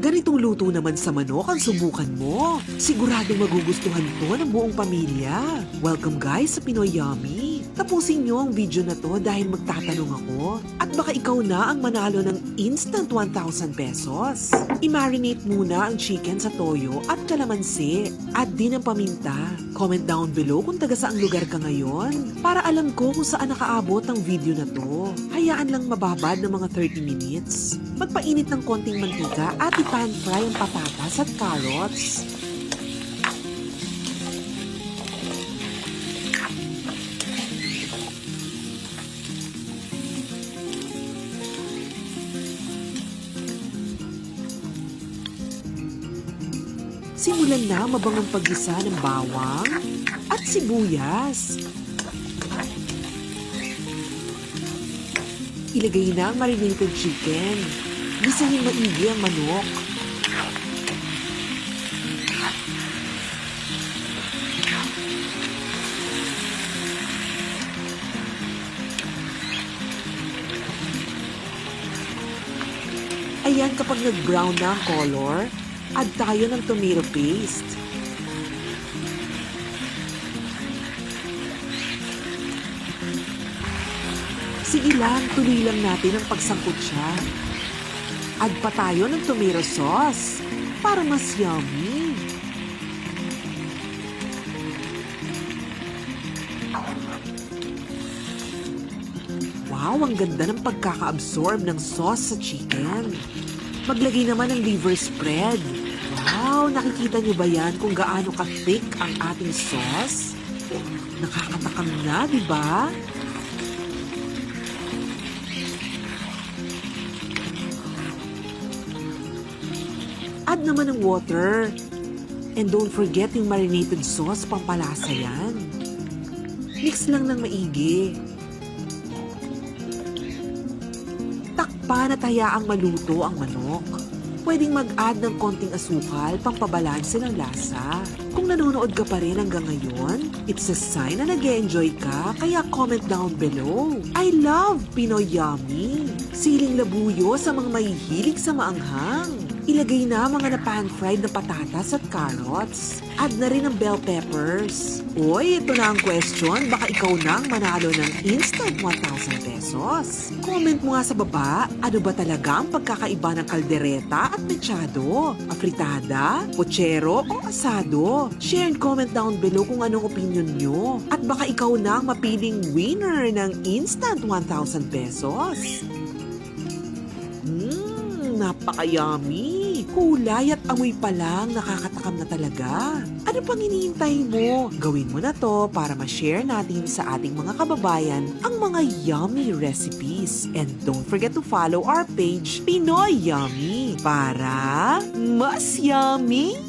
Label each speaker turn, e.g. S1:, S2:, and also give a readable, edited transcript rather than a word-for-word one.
S1: Ganitong luto naman sa manok ang subukan mo. Siguradong magugustuhan to ng buong pamilya. Welcome guys sa Pinoy Yummy. Tapusin nyo ang video na to dahil magtatanong ako. At baka ikaw na ang manalo ng instant 1,000 pesos. I-marinate muna ang chicken sa toyo at kalamansi. At din ang paminta. Comment down below kung taga saang lugar ka ngayon. Para alam ko kung saan nakaabot ang video na to. Hayaan lang mababad ng mga 30 minutes. Magpainit ng konting mantika at i-pan fry ang patatas at carrots. Simulan na mabangang paggisa ng bawang at sibuyas. Ilagay na ang marinated chicken. Gisahin maigi ang manok. Ayan, kapag nag-brown na ang color, add tayo ng tomato paste. Sige lang, tuloy lang natin ang pagsangkot siya. Add pa tayo ng tomato sauce para mas yummy. Wow, ang ganda ng pagkaka-absorb ng sauce sa chicken. Maglagay naman ng liver spread. Wow, nakikita niyo ba yan kung gaano ka-thick ang ating sauce? Nakakatakam na, di ba? Add naman ng water. And don't forget yung marinated sauce, pampalasa yan. Mix lang ng maigi. Takpan at hayaang maluto ang manok. Pwedeng mag-add ng konting asukal, pampabalanse ng lasa. Kung nanonood ka pa rin hanggang ngayon, it's a sign na nag-e-enjoy ka, kaya comment down below. I love Pinoy Yummy! Siling labuyo sa mga mahihilig sa maanghang. Ilagay na mga na-pan-fried na patatas at carrots. Add na rin ang bell peppers. Uy, ito na ang question. Baka ikaw na ang manalo ng instant 1,000 pesos. Comment mo nga sa baba, ano ba talaga ang pagkakaiba ng kaldereta at mechado? Afritada, pochero o asado? Share and comment down below kung anong opinion nyo. At baka ikaw na ang mapiling winner ng instant 1,000 pesos. Napaka-yummy! Kulay at amoy pa lang, nakakatakam na talaga. Ano pang hinihintay mo? Gawin mo na to para ma-share natin sa ating mga kababayan ang mga yummy recipes. And don't forget to follow our page, Pinoy Yummy, para mas yummy!